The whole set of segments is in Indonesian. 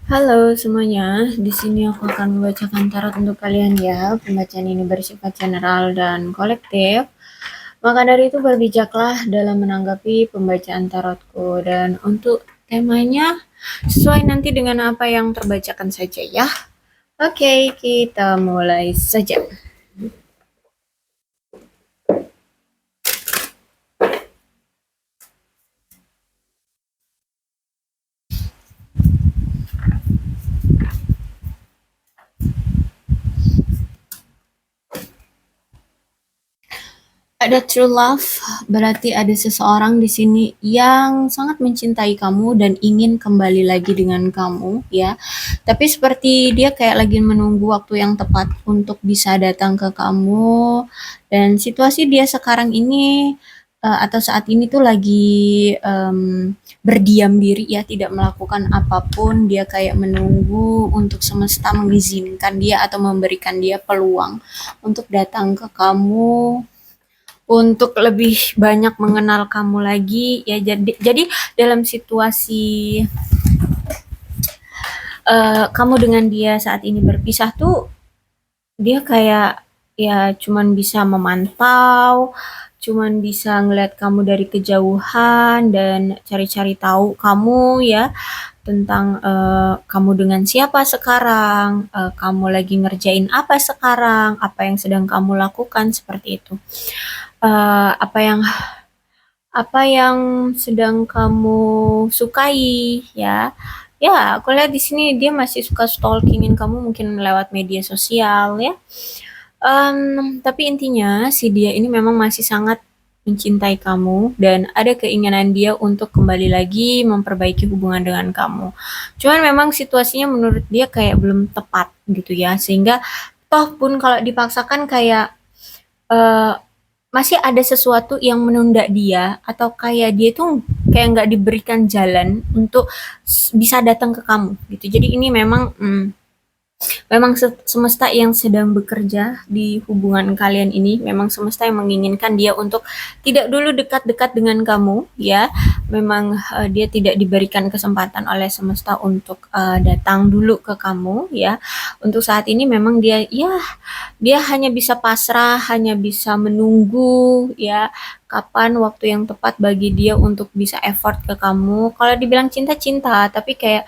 Halo semuanya, di sini aku akan membacakan tarot untuk kalian ya. Pembacaan ini bersifat general dan kolektif. Maka dari itu berbijaklah dalam menanggapi pembacaan tarotku dan untuk temanya sesuai nanti dengan apa yang terbacakan saja ya. Oke, kita mulai saja. Ada true love, berarti ada seseorang di sini yang sangat mencintai kamu dan ingin kembali lagi dengan kamu, ya. Tapi seperti dia kayak lagi menunggu waktu yang tepat untuk bisa datang ke kamu. Dan situasi dia sekarang ini atau saat ini tuh lagi berdiam diri ya, tidak melakukan apapun. Dia kayak menunggu untuk semesta mengizinkan dia atau memberikan dia peluang untuk datang ke kamu untuk lebih banyak mengenal kamu lagi ya. Jadi dalam situasi kamu dengan dia saat ini berpisah tuh dia kayak ya cuman bisa memantau, cuman bisa ngeliat kamu dari kejauhan dan cari-cari tahu kamu ya, tentang kamu dengan siapa sekarang, kamu lagi ngerjain apa sekarang, apa yang sedang kamu lakukan seperti itu. Apa yang sedang kamu sukai ya. Ya, aku lihat di sini dia masih suka stalkingin kamu mungkin lewat media sosial ya. Tapi intinya si dia ini memang masih sangat mencintai kamu dan ada keinginan dia untuk kembali lagi memperbaiki hubungan dengan kamu. Cuman memang situasinya menurut dia kayak belum tepat gitu ya, sehingga toh pun kalau dipaksakan kayak eh, masih ada sesuatu yang menunda dia atau kayak dia tuh kayak nggak diberikan jalan untuk bisa datang ke kamu gitu. Jadi ini memang semesta yang sedang bekerja di hubungan kalian ini. Memang semesta yang menginginkan dia untuk tidak dulu dekat-dekat dengan kamu ya. Memang dia tidak diberikan kesempatan oleh semesta untuk datang dulu ke kamu ya. Untuk saat ini memang dia hanya bisa pasrah, hanya bisa menunggu ya kapan waktu yang tepat bagi dia untuk bisa effort ke kamu. Kalau dibilang cinta cinta, tapi kayak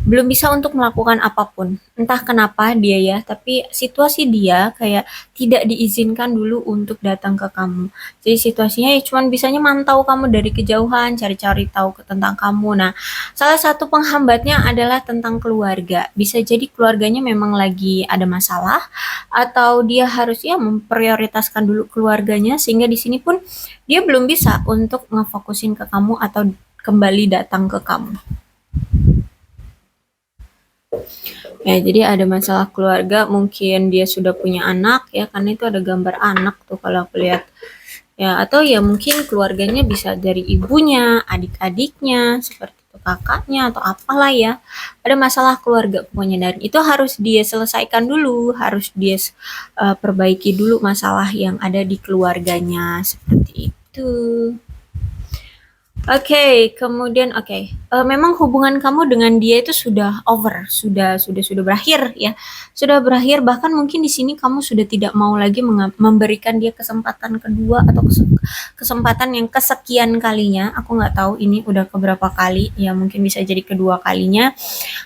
belum bisa untuk melakukan apapun. Entah kenapa dia ya, tapi situasi dia kayak tidak diizinkan dulu untuk datang ke kamu. Jadi situasinya ya cuman bisanya mantau kamu dari kejauhan, cari-cari tahu tentang kamu. Nah, salah satu penghambatnya adalah tentang keluarga. Bisa jadi keluarganya memang lagi ada masalah atau dia harus ya memprioritaskan dulu keluarganya sehingga di sini pun dia belum bisa untuk ngefokusin ke kamu atau kembali datang ke kamu. Ya, jadi ada masalah keluarga, mungkin dia sudah punya anak ya, karena itu ada gambar anak tuh kalau aku lihat. Ya, atau ya mungkin keluarganya bisa dari ibunya, adik-adiknya, seperti itu kakaknya atau apalah ya. Ada masalah keluarga pokoknya dan itu harus dia selesaikan dulu, harus dia perbaiki dulu masalah yang ada di keluarganya seperti itu. Kemudian memang hubungan kamu dengan dia itu sudah over, sudah berakhir ya. Sudah berakhir bahkan mungkin di sini kamu sudah tidak mau lagi memberikan dia kesempatan kedua atau kesempatan yang kesekian kalinya. Aku nggak tahu ini udah keberapa kali, ya mungkin bisa jadi kedua kalinya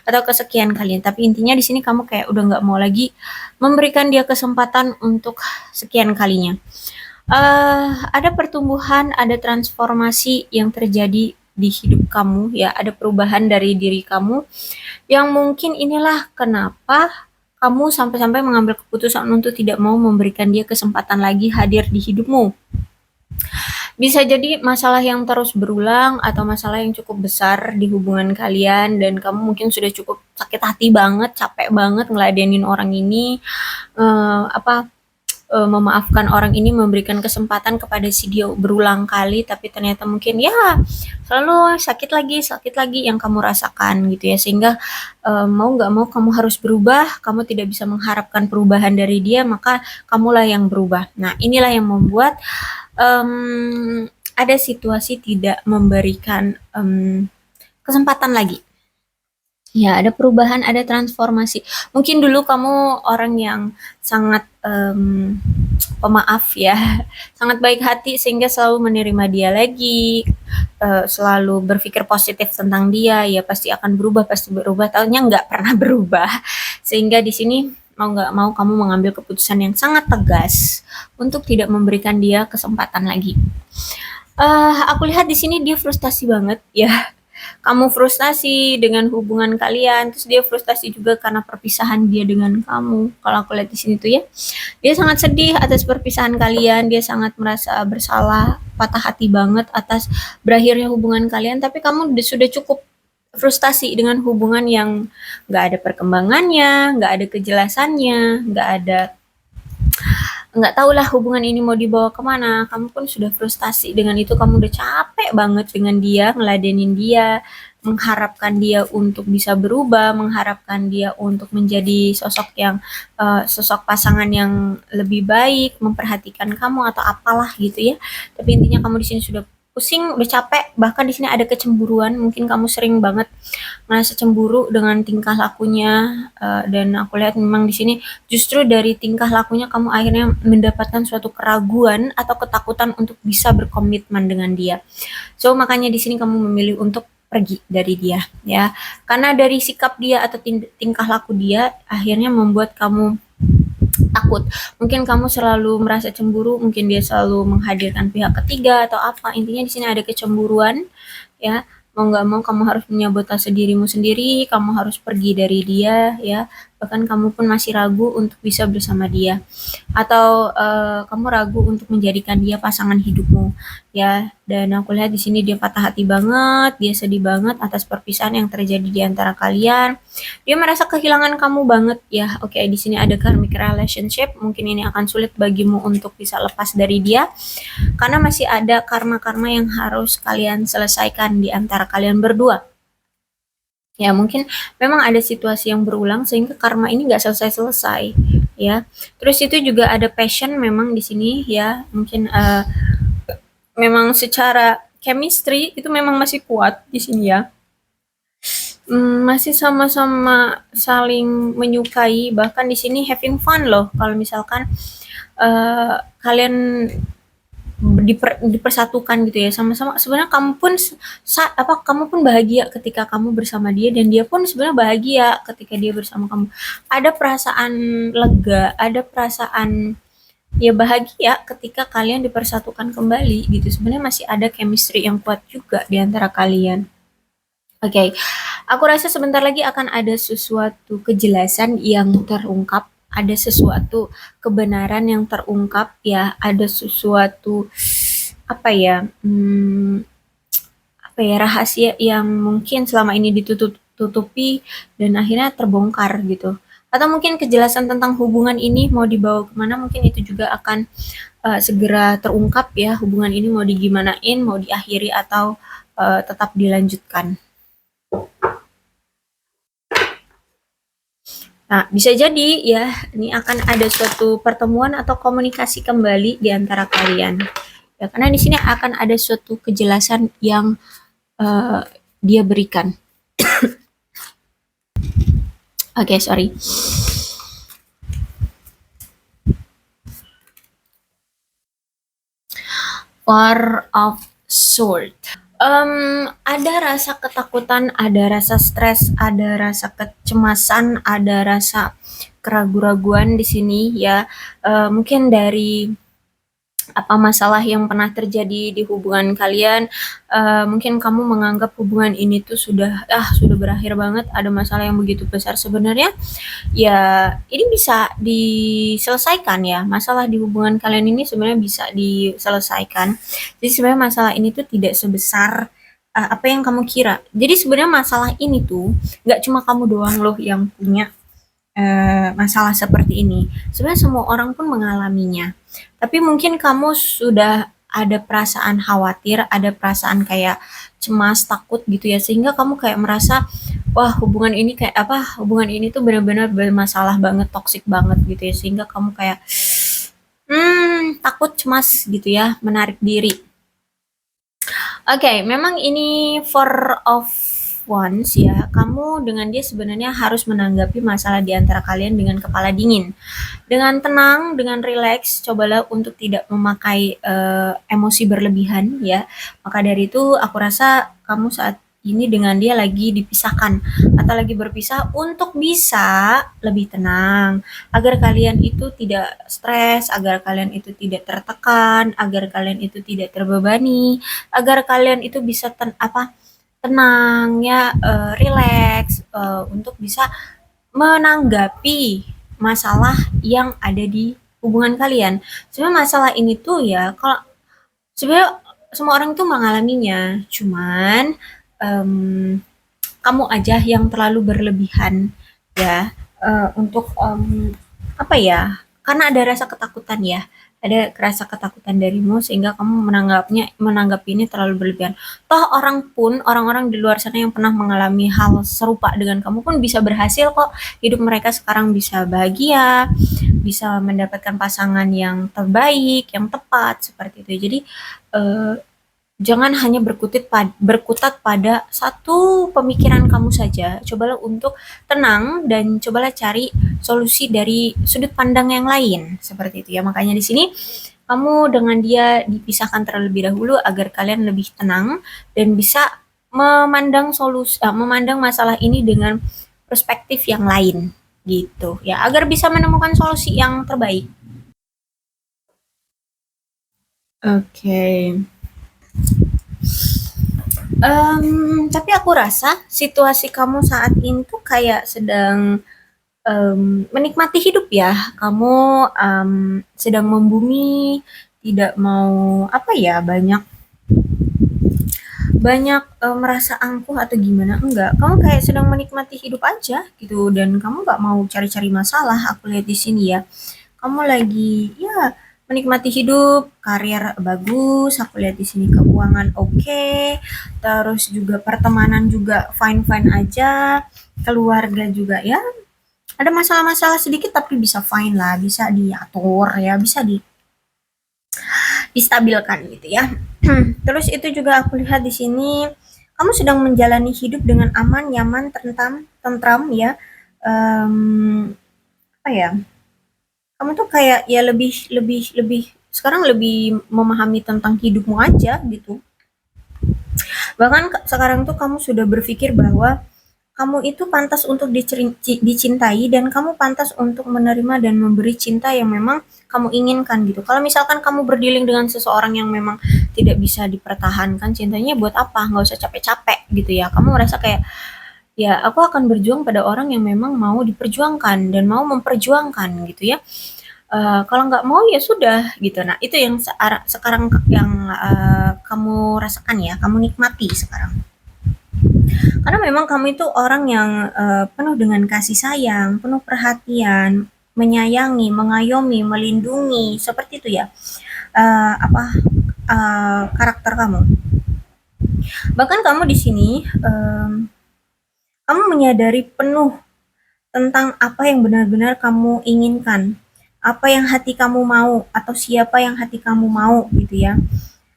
atau kesekian kalinya. Tapi intinya di sini kamu kayak udah nggak mau lagi memberikan dia kesempatan untuk sekian kalinya. Ada pertumbuhan, ada transformasi yang terjadi di hidup kamu ya, ada perubahan dari diri kamu yang mungkin inilah kenapa kamu sampai-sampai mengambil keputusan untuk tidak mau memberikan dia kesempatan lagi hadir di hidupmu. Bisa jadi masalah yang terus berulang atau masalah yang cukup besar di hubungan kalian dan kamu mungkin sudah cukup sakit hati banget, capek banget ngeladenin orang ini, apa memaafkan orang ini, memberikan kesempatan kepada si dia berulang kali, tapi ternyata mungkin ya selalu sakit lagi yang kamu rasakan gitu ya, sehingga mau nggak mau kamu harus berubah, kamu tidak bisa mengharapkan perubahan dari dia, maka kamulah yang berubah. Nah, inilah yang membuat ada situasi tidak memberikan kesempatan lagi. Ya, ada perubahan, ada transformasi. Mungkin dulu kamu orang yang sangat pemaaf ya, sangat baik hati sehingga selalu menerima dia lagi, selalu berpikir positif tentang dia, ya pasti akan berubah, pasti berubah. Taunya nggak pernah berubah, sehingga di sini mau nggak mau kamu mengambil keputusan yang sangat tegas untuk tidak memberikan dia kesempatan lagi. Aku lihat di sini dia frustasi banget ya. Kamu frustasi dengan hubungan kalian, terus dia frustasi juga karena perpisahan dia dengan kamu. Kalau aku lihat di sini tuh ya, dia sangat sedih atas perpisahan kalian, dia sangat merasa bersalah, patah hati banget atas berakhirnya hubungan kalian, tapi kamu sudah cukup frustasi dengan hubungan yang nggak ada perkembangannya, nggak ada kejelasannya, nggak tahu lah hubungan ini mau dibawa kemana. Kamu pun sudah frustasi dengan itu, kamu udah capek banget dengan dia, ngeladenin dia, mengharapkan dia untuk bisa berubah, mengharapkan dia untuk menjadi sosok yang sosok pasangan yang lebih baik, memperhatikan kamu atau apalah gitu ya. Tapi intinya kamu di sini sudah pusing, udah capek, bahkan di sini ada kecemburuan. Mungkin kamu sering banget merasa cemburu dengan tingkah lakunya, dan aku lihat memang di sini justru dari tingkah lakunya kamu akhirnya mendapatkan suatu keraguan atau ketakutan untuk bisa berkomitmen dengan dia. So makanya di sini kamu memilih untuk pergi dari dia ya. Karena dari sikap dia atau tingkah laku dia akhirnya membuat kamu takut. Mungkin kamu selalu merasa cemburu, mungkin dia selalu menghadirkan pihak ketiga atau apa. Intinya di sini ada kecemburuan ya. Mau nggak mau kamu harus menyabotase dirimu sendiri, kamu harus pergi dari dia ya. Bahkan kamu pun masih ragu untuk bisa bersama dia. Atau kamu ragu untuk menjadikan dia pasangan hidupmu ya. Dan aku lihat di sini dia patah hati banget, dia sedih banget atas perpisahan yang terjadi di antara kalian. Dia merasa kehilangan kamu banget ya. Oke, di sini ada karmic relationship. Mungkin ini akan sulit bagimu untuk bisa lepas dari dia karena masih ada karma-karma yang harus kalian selesaikan di antara kalian berdua. Ya, mungkin memang ada situasi yang berulang sehingga karma ini nggak selesai-selesai ya. Terus itu juga ada passion memang di sini ya. Mungkin memang secara chemistry itu memang masih kuat di sini ya. Masih sama-sama saling menyukai, bahkan di sini having fun loh kalau misalkan kalian dipersatukan gitu ya, sama-sama sebenarnya kamu pun kamu pun bahagia ketika kamu bersama dia dan dia pun sebenarnya bahagia ketika dia bersama kamu. Ada perasaan lega, ada perasaan ya bahagia ketika kalian dipersatukan kembali gitu. Sebenarnya masih ada chemistry yang kuat juga di antara kalian. Oke, aku rasa sebentar lagi akan ada sesuatu kejelasan yang terungkap, ada sesuatu kebenaran yang terungkap ya, ada sesuatu apa ya, apa ya, rahasia yang mungkin selama ini ditutupi dan akhirnya terbongkar gitu. Atau mungkin kejelasan tentang hubungan ini mau dibawa kemana, mungkin itu juga akan segera terungkap ya, hubungan ini mau digimanain, mau diakhiri atau tetap dilanjutkan. Nah, bisa jadi ya, ini akan ada suatu pertemuan atau komunikasi kembali di antara kalian. Ya, karena di sini akan ada suatu kejelasan yang dia berikan. Oke, sorry. Four of Swords. Ada rasa ketakutan, ada rasa stres, ada rasa kecemasan, ada rasa keraguan-raguan di sini ya. Mungkin dari apa masalah yang pernah terjadi di hubungan kalian, mungkin kamu menganggap hubungan ini tuh sudah berakhir banget, ada masalah yang begitu besar. Sebenarnya ya ini bisa diselesaikan ya, masalah di hubungan kalian ini sebenarnya bisa diselesaikan. Jadi sebenarnya masalah ini tuh tidak sebesar apa yang kamu kira. Jadi sebenarnya masalah ini tuh nggak cuma kamu doang loh yang punya masalah seperti ini. Sebenarnya semua orang pun mengalaminya. Tapi mungkin kamu sudah ada perasaan khawatir, ada perasaan kayak cemas, takut gitu ya, sehingga kamu kayak merasa, wah hubungan ini kayak apa? Hubungan ini tuh benar-benar bermasalah banget, toksik banget gitu ya, sehingga kamu kayak takut, cemas gitu ya, menarik diri. Oke, memang ini four of once ya, kamu dengan dia sebenarnya harus menanggapi masalah di antara kalian dengan kepala dingin. Dengan tenang, dengan rileks, cobalah untuk tidak memakai emosi berlebihan ya. Maka dari itu aku rasa kamu saat ini dengan dia lagi dipisahkan atau lagi berpisah untuk bisa lebih tenang, agar kalian itu tidak stres, agar kalian itu tidak tertekan, agar kalian itu tidak terbebani, agar kalian itu bisa tenang ya, rileks, untuk bisa menanggapi masalah yang ada di hubungan kalian. Sebenarnya masalah ini tuh ya, kalau sebenarnya semua orang tuh mengalaminya, cuman kamu aja yang terlalu berlebihan ya, untuk apa ya? Karena ada rasa ketakutan ya. Ada rasa ketakutan darimu sehingga kamu menanggapi ini terlalu berlebihan. Toh orang-orang di luar sana yang pernah mengalami hal serupa dengan kamu pun bisa berhasil kok. Hidup mereka sekarang bisa bahagia, bisa mendapatkan pasangan yang terbaik, yang tepat seperti itu. Jadi eh, jangan hanya berkutat pada satu pemikiran kamu saja. Cobalah untuk tenang dan cobalah cari solusi dari sudut pandang yang lain. Seperti itu ya. Makanya di sini kamu dengan dia dipisahkan terlebih dahulu agar kalian lebih tenang dan bisa memandang masalah ini dengan perspektif yang lain gitu ya, agar bisa menemukan solusi yang terbaik. Oke. Okay. Tapi aku rasa situasi kamu saat ini tuh kayak sedang menikmati hidup ya. Kamu sedang membumi, tidak mau apa ya, banyak banyak merasa angkuh atau gimana, enggak. Kamu kayak sedang menikmati hidup aja gitu dan kamu nggak mau cari-cari masalah. Aku lihat di sini ya. Kamu lagi ya menikmati hidup, karir bagus, aku lihat di sini keuangan oke, terus juga pertemanan juga fine-fine aja, keluarga juga ya ada masalah-masalah sedikit tapi bisa fine lah, bisa diatur ya, bisa distabilkan gitu ya. Terus itu juga aku lihat di sini kamu sedang menjalani hidup dengan aman, nyaman, tentram ya. Apa ya? Kamu tuh kayak ya lebih lebih lebih sekarang lebih memahami tentang hidupmu aja gitu. Bahkan sekarang tuh kamu sudah berpikir bahwa kamu itu pantas untuk dicintai dan kamu pantas untuk menerima dan memberi cinta yang memang kamu inginkan gitu. Kalau misalkan kamu berdealing dengan seseorang yang memang tidak bisa dipertahankan cintanya, buat apa? Nggak usah capek-capek gitu ya. Kamu merasa kayak, ya aku akan berjuang pada orang yang memang mau diperjuangkan dan mau memperjuangkan gitu ya. Kalau nggak mau ya sudah gitu. Nah itu yang sekarang yang kamu rasakan ya, kamu nikmati sekarang. Karena memang kamu itu orang yang penuh dengan kasih sayang, penuh perhatian, menyayangi, mengayomi, melindungi, seperti itu ya. Karakter kamu. Bahkan kamu di sini kamu menyadari penuh tentang apa yang benar-benar kamu inginkan, apa yang hati kamu mau atau siapa yang hati kamu mau gitu ya.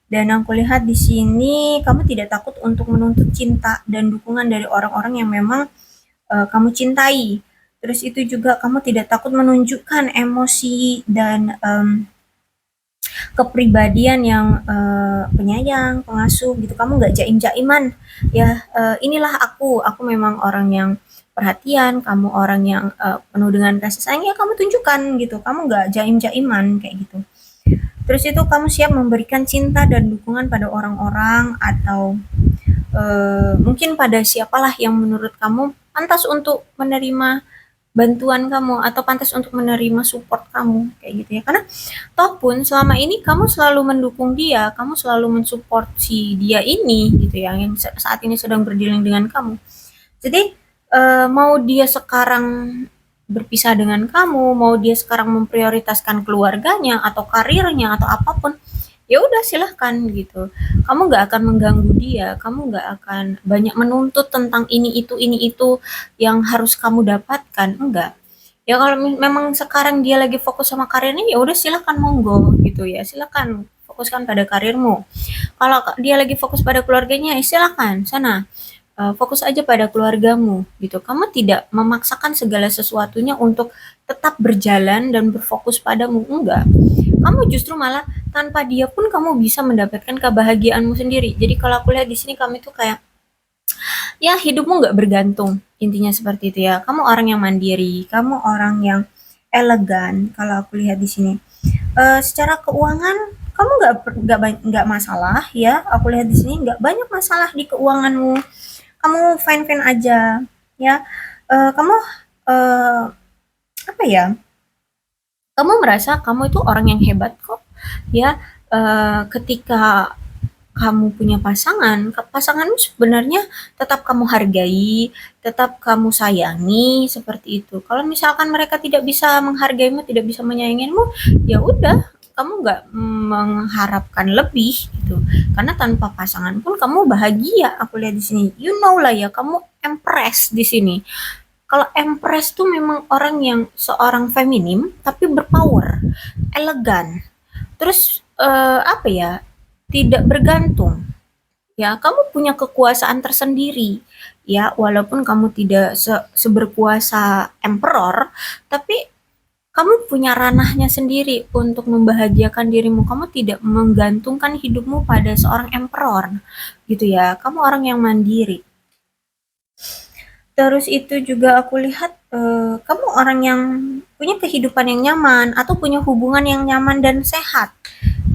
Dan aku lihat di sini kamu tidak takut untuk menuntut cinta dan dukungan dari orang-orang yang memang kamu cintai. Terus itu juga kamu tidak takut menunjukkan emosi dan kepribadian yang penyayang, pengasuh gitu. Kamu nggak jaim-jaiman ya. Inilah aku memang orang yang perhatian, kamu orang yang penuh dengan kasih sayang ya kamu tunjukkan gitu. Kamu nggak jaim-jaiman kayak gitu. Terus itu kamu siap memberikan cinta dan dukungan pada orang-orang atau mungkin pada siapalah yang menurut kamu pantas untuk menerima bantuan kamu atau pantas untuk menerima support kamu kayak gitu ya. Karena toh pun selama ini kamu selalu mendukung dia, kamu selalu mensupport si dia ini gitu ya, yang saat ini sedang berdealing dengan kamu. Jadi mau dia sekarang berpisah dengan kamu, mau dia sekarang memprioritaskan keluarganya atau karirnya atau apapun, ya udah silahkan gitu. Kamu nggak akan mengganggu dia, kamu nggak akan banyak menuntut tentang ini itu yang harus kamu dapatkan, enggak. Ya kalau memang sekarang dia lagi fokus sama karirnya, ya udah silahkan monggo gitu ya, silahkan fokuskan pada karirmu. Kalau dia lagi fokus pada keluarganya, ya silahkan sana. fokus aja pada keluargamu gitu. Kamu tidak memaksakan segala sesuatunya untuk tetap berjalan dan berfokus padamu, enggak. Kamu justru malah tanpa dia pun kamu bisa mendapatkan kebahagiaanmu sendiri. Jadi kalau aku lihat di sini kamu itu kayak ya hidupmu nggak bergantung, intinya seperti itu ya. Kamu orang yang mandiri, kamu orang yang elegan kalau aku lihat di sini. Secara keuangan kamu nggak masalah ya. Aku lihat di sini nggak banyak masalah di keuanganmu. Kamu fine fine aja ya. Kamu eh, apa ya? Kamu merasa kamu itu orang yang hebat kok ya. Ketika kamu punya pasangan, pasanganmu sebenarnya tetap kamu hargai, tetap kamu sayangi seperti itu. Kalau misalkan mereka tidak bisa menghargaimu, tidak bisa menyayangimu, ya udah, kamu nggak mengharapkan lebih gitu. Karena tanpa pasangan pun kamu bahagia. Aku lihat di sini, you know lah ya, kamu empress di sini. Kalau empress tuh memang orang yang seorang feminim tapi berpower, elegan. Terus apa ya? Tidak bergantung. Ya, kamu punya kekuasaan tersendiri. Ya, walaupun kamu tidak seberkuasa emperor, tapi kamu punya ranahnya sendiri untuk membahagiakan dirimu. Kamu tidak menggantungkan hidupmu pada seorang emperor. Gitu ya. Kamu orang yang mandiri. Terus itu juga aku lihat kamu orang yang punya kehidupan yang nyaman atau punya hubungan yang nyaman dan sehat.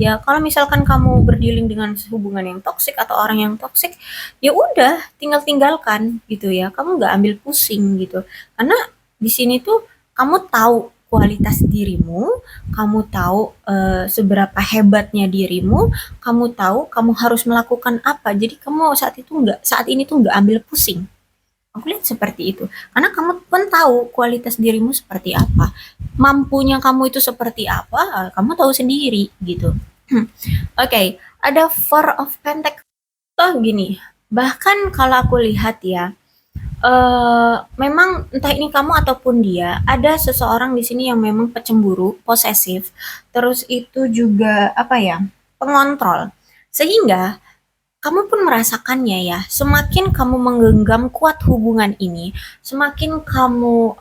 Ya, kalau misalkan kamu berdealing dengan hubungan yang toksik atau orang yang toksik, ya udah, tinggal tinggalkan gitu ya. Kamu nggak ambil pusing gitu. Karena di sini tuh kamu tahu kualitas dirimu, kamu tahu seberapa hebatnya dirimu, kamu tahu kamu harus melakukan apa. Jadi kamu saat ini tuh nggak ambil pusing. Aku lihat seperti itu. Karena kamu pun tahu kualitas dirimu seperti apa. Mampunya kamu itu seperti apa, kamu tahu sendiri gitu. Oke, ada Four of Pentacles. Toh gini, bahkan kalau aku lihat ya, memang entah ini kamu ataupun dia, ada seseorang di sini yang memang pecemburu, posesif, terus itu juga apa ya, pengontrol. Sehingga kamu pun merasakannya ya, semakin kamu menggenggam kuat hubungan ini, semakin kamu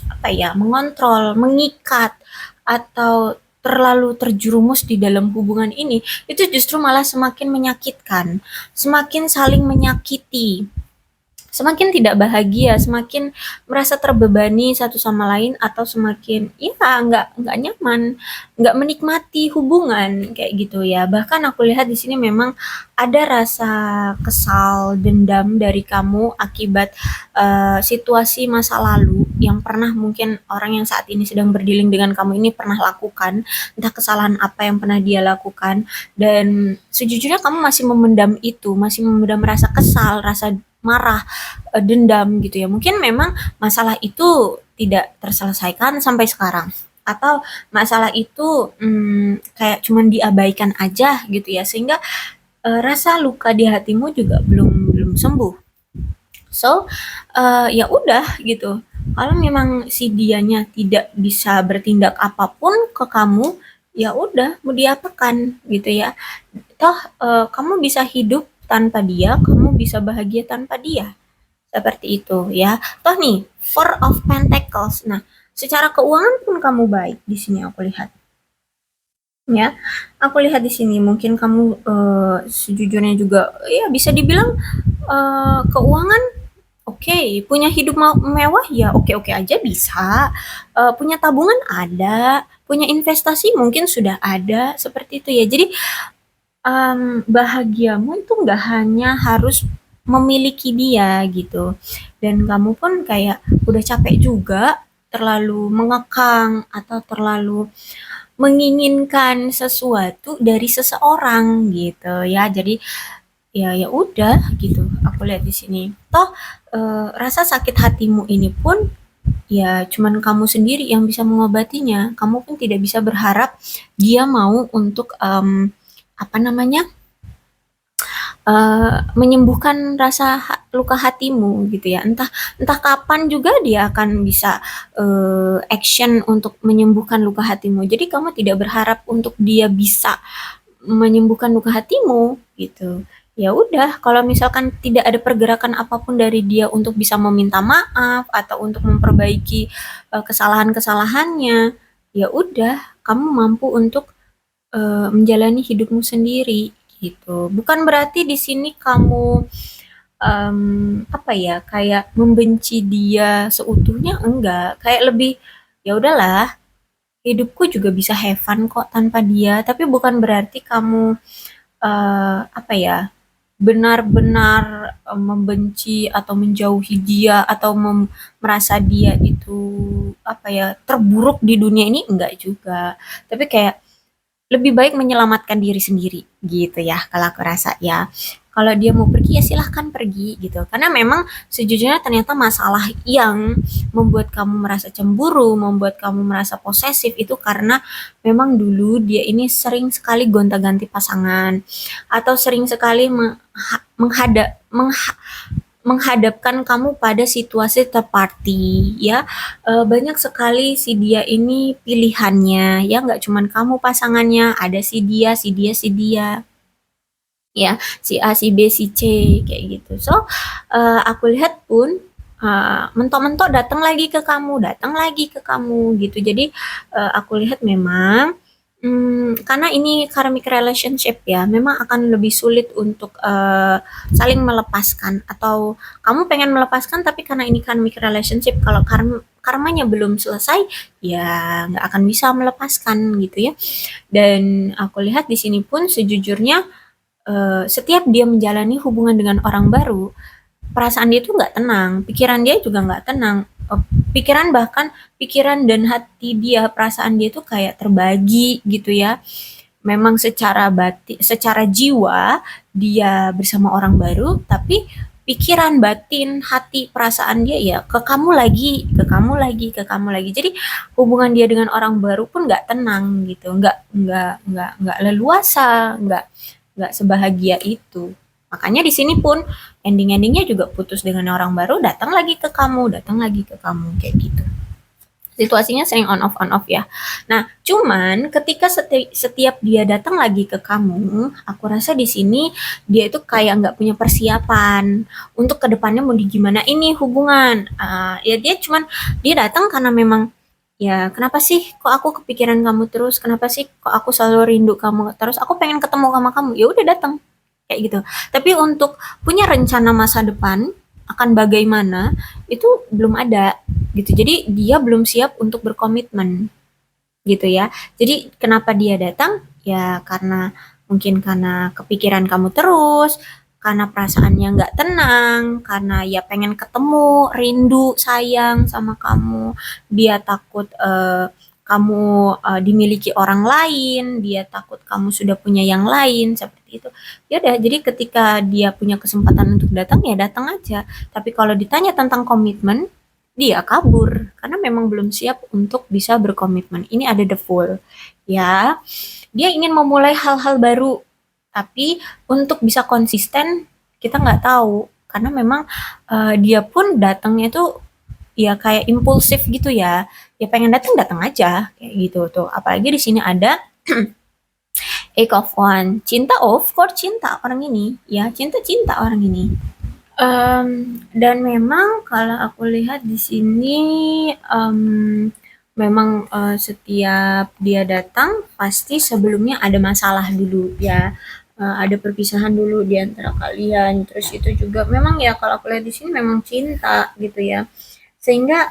apa ya, mengontrol, mengikat, atau terlalu terjerumus di dalam hubungan ini, itu justru malah semakin menyakitkan, semakin saling menyakiti, semakin tidak bahagia, semakin merasa terbebani satu sama lain atau semakin ya nggak nyaman, nggak menikmati hubungan kayak gitu ya. Bahkan aku lihat di sini memang ada rasa kesal, dendam dari kamu akibat situasi masa lalu yang pernah mungkin orang yang saat ini sedang berdealing dengan kamu ini pernah lakukan, entah kesalahan apa yang pernah dia lakukan, dan sejujurnya kamu masih memendam itu, masih memendam rasa kesal, rasa marah, dendam gitu ya. Mungkin memang masalah itu tidak terselesaikan sampai sekarang atau masalah itu kayak cuman diabaikan aja gitu ya sehingga rasa luka di hatimu juga belum belum sembuh. So ya udah gitu. Kalau memang si dianya tidak bisa bertindak apapun ke kamu, ya udah mau diapakan gitu ya. Toh kamu bisa hidup tanpa dia, kamu bisa bahagia tanpa dia. Seperti itu ya. Toh nih, Four of Pentacles. Nah, secara keuangan pun kamu baik di sini aku lihat. Ya, aku lihat di sini mungkin kamu sejujurnya juga ya bisa dibilang keuangan oke, punya hidup mewah ya oke-oke aja bisa. Punya tabungan ada, punya investasi mungkin sudah ada seperti itu ya. Jadi bahagiamu itu nggak hanya harus memiliki dia gitu. Dan kamu pun kayak udah capek juga terlalu mengekang atau terlalu menginginkan sesuatu dari seseorang gitu ya. Jadi ya ya udah gitu. Aku lihat di sini. Toh rasa sakit hatimu ini pun ya cuman kamu sendiri yang bisa mengobatinya. Kamu pun tidak bisa berharap dia mau untuk apa namanya menyembuhkan rasa luka hatimu gitu ya. Entah entah kapan juga dia akan bisa action untuk menyembuhkan luka hatimu. Jadi kamu tidak berharap untuk dia bisa menyembuhkan luka hatimu gitu. ya udah, kalau misalkan tidak ada pergerakan apapun dari dia untuk bisa meminta maaf atau untuk memperbaiki kesalahan-kesalahannya, ya udah, kamu mampu untuk menjalani hidupmu sendiri gitu. Bukan berarti di sini kamu apa ya, kayak membenci dia seutuhnya, enggak. Kayak lebih ya udahlah, hidupku juga bisa have fun kok tanpa dia. Tapi bukan berarti kamu apa ya, benar-benar membenci atau menjauhi dia atau merasa dia itu apa ya, terburuk di dunia ini, enggak juga. Tapi kayak lebih baik menyelamatkan diri sendiri gitu ya kalau aku rasa ya. Kalau dia mau pergi ya silahkan pergi gitu. Karena memang sejujurnya ternyata masalah yang membuat kamu merasa cemburu, membuat kamu merasa posesif itu karena memang dulu dia ini sering sekali gonta-ganti pasangan atau sering sekali menghadapkan kamu pada situasi third party ya. Banyak sekali si dia ini pilihannya ya, nggak cuman kamu pasangannya, ada si dia, si dia, si dia ya, si A, si B, si C kayak gitu. So aku lihat pun mentok-mentok datang lagi ke kamu gitu. Jadi aku lihat memang karena ini karmic relationship ya, memang akan lebih sulit untuk saling melepaskan atau kamu pengen melepaskan tapi karena ini karmic relationship, kalau karmanya belum selesai ya nggak akan bisa melepaskan gitu ya. Dan aku lihat di sini pun sejujurnya setiap dia menjalani hubungan dengan orang baru, perasaan dia tuh nggak tenang, pikiran dia juga nggak tenang. Pikiran bahkan pikiran dan hati dia, perasaan dia tuh kayak terbagi gitu ya. Memang secara batin, secara jiwa dia bersama orang baru, tapi pikiran, batin, hati, perasaan dia ya ke kamu lagi, ke kamu lagi, ke kamu lagi. Jadi hubungan dia dengan orang baru pun nggak tenang gitu, nggak leluasa, nggak sebahagia itu. Makanya di sini pun ending-endingnya juga putus dengan orang baru, datang lagi ke kamu, datang lagi ke kamu kayak gitu. Situasinya sering on off ya. Nah, cuman ketika setiap dia datang lagi ke kamu, aku rasa di sini dia itu kayak nggak punya persiapan untuk kedepannya mau gimana ini hubungan. Ya dia cuman dia datang karena memang ya kenapa sih kok aku kepikiran kamu terus? Kenapa sih kok aku selalu rindu kamu terus? Aku pengen ketemu sama kamu. Ya udah datang kayak gitu. Tapi untuk punya rencana masa depan akan bagaimana itu belum ada gitu. Jadi dia belum siap untuk berkomitmen gitu ya. Jadi kenapa dia datang? Ya karena mungkin karena kepikiran kamu terus, karena perasaannya nggak tenang, karena ya pengen ketemu, rindu, sayang sama kamu. Dia takut kamu dimiliki orang lain, dia takut kamu sudah punya yang lain seperti itu. Ya udah, jadi ketika dia punya kesempatan untuk datang ya datang aja. Tapi kalau ditanya tentang komitmen, dia kabur karena memang belum siap untuk bisa berkomitmen. Ini ada the full ya. Dia ingin memulai hal-hal baru, tapi untuk bisa konsisten kita nggak tahu karena memang dia pun datangnya tuh ya kayak impulsif gitu ya. Ya pengen datang datang aja kayak gitu tuh. Apalagi di sini ada Eight of One. Cinta, of course cinta orang ini. Ya, cinta-cinta orang ini. Dan memang kalau aku lihat di sini memang setiap dia datang pasti sebelumnya ada masalah dulu ya. Ada perpisahan dulu di antara kalian. Terus itu juga memang ya kalau aku lihat di sini memang cinta gitu ya. Sehingga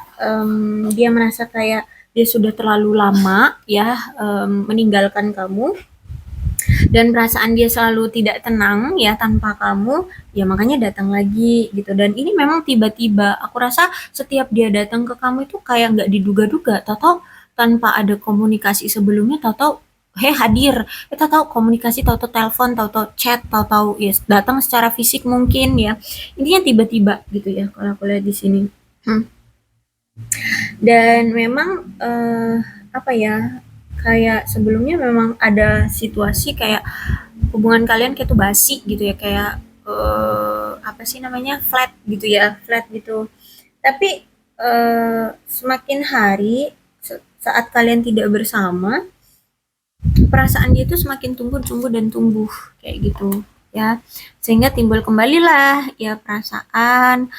dia merasa kayak dia sudah terlalu lama ya meninggalkan kamu dan perasaan dia selalu tidak tenang ya tanpa kamu, ya makanya datang lagi gitu. Dan ini memang tiba-tiba, aku rasa setiap dia datang ke kamu itu kayak nggak diduga-duga, tahu-tahu tanpa ada komunikasi sebelumnya, tahu-tahu hadir, tahu-tahu komunikasi, tahu-tahu telepon, tahu-tahu chat, tahu-tahu ya datang secara fisik mungkin ya, intinya tiba-tiba gitu ya kalau aku lihat di sini. Dan memang apa ya, kayak sebelumnya memang ada situasi kayak hubungan kalian kayak tuh basi gitu ya, kayak apa sih namanya, flat gitu ya, flat gitu. Tapi semakin hari saat kalian tidak bersama, perasaan dia tuh semakin tumbuh tumbuh dan tumbuh kayak gitu ya, sehingga timbul kembalilah ya perasaan,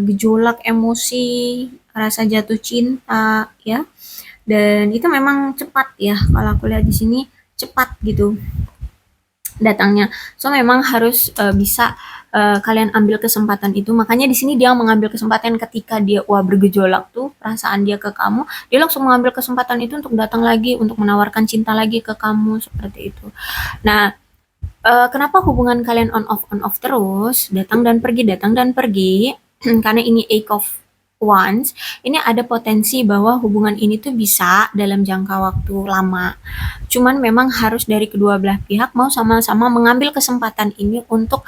gejolak emosi, rasa jatuh cinta ya, dan itu memang cepat ya, kalau aku lihat di sini cepat gitu datangnya. So memang harus bisa kalian ambil kesempatan itu. Makanya di sini dia mengambil kesempatan ketika dia bergejolak tuh perasaan dia ke kamu, dia langsung mengambil kesempatan itu untuk datang lagi, untuk menawarkan cinta lagi ke kamu seperti itu. Nah, kenapa hubungan kalian on off terus, datang dan pergi, karena ini Eight of Wands, ini ada potensi bahwa hubungan ini tuh bisa dalam jangka waktu lama. Cuman memang harus dari kedua belah pihak mau sama-sama mengambil kesempatan ini untuk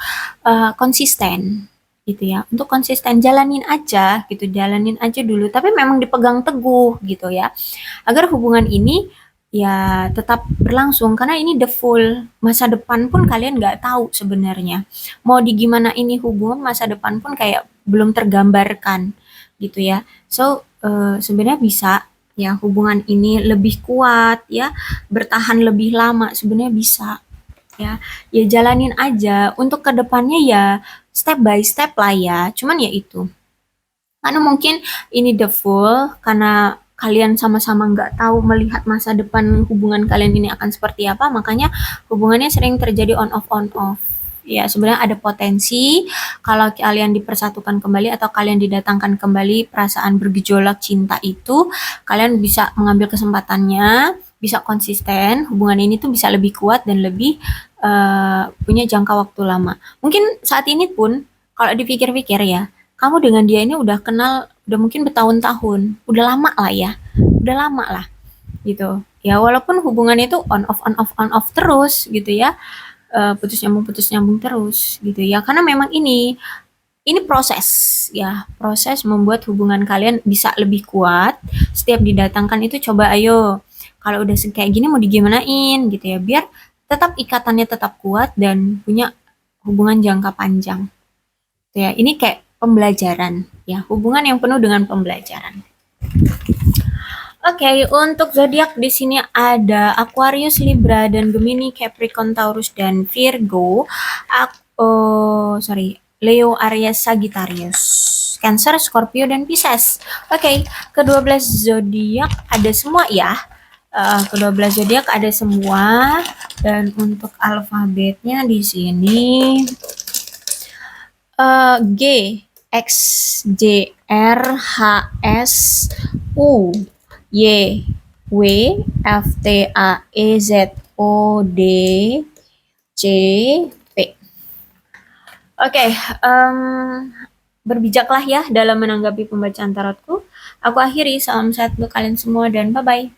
konsisten gitu ya. Untuk konsisten jalanin aja dulu, tapi memang dipegang teguh gitu ya. Agar hubungan ini ya tetap berlangsung karena ini the full masa depan pun kalian nggak tahu sebenarnya mau di gimana ini hubungan masa depan pun kayak belum tergambarkan gitu ya. So sebenarnya bisa ya hubungan ini lebih kuat ya, bertahan lebih lama sebenarnya bisa ya. Ya jalanin aja untuk kedepannya ya step by step lah ya. Cuman ya itu karena mungkin ini the full karena kalian sama-sama nggak tahu melihat masa depan hubungan kalian ini akan seperti apa, makanya hubungannya sering terjadi on off on off. Ya, sebenarnya ada potensi kalau kalian dipersatukan kembali atau kalian didatangkan kembali perasaan bergejolak cinta itu, kalian bisa mengambil kesempatannya, bisa konsisten, hubungan ini tuh bisa lebih kuat dan lebih punya jangka waktu lama. Mungkin saat ini pun kalau dipikir-pikir ya, kamu dengan dia ini udah kenal udah mungkin bertahun-tahun, udah lama lah ya, udah lama lah gitu. Ya walaupun hubungan itu on off terus gitu ya, putus nyambung terus gitu ya. Karena memang ini proses ya, proses membuat hubungan kalian bisa lebih kuat. Setiap didatangkan itu coba ayo, kalau udah kayak gini mau digimanain gitu ya, biar tetap ikatannya tetap kuat dan punya hubungan jangka panjang. Ya, ini kayak pembelajaran ya, hubungan yang penuh dengan pembelajaran. Oke, untuk zodiak di sini ada Aquarius, Libra, dan Gemini, Capricorn, Taurus, dan Virgo. Leo, Aries, Sagittarius, Cancer, Scorpio, dan Pisces. Oke, kedua belas zodiak ada semua ya. Kedua belas zodiak ada semua, dan untuk alfabetnya di sini G, X, J, R, H, S, U, Y, W, F, T, A, E, Z, O, D, C, P. Oke, berbijaklah ya dalam menanggapi pembacaan tarotku. Aku akhiri, salam sehat untuk kalian semua dan bye-bye.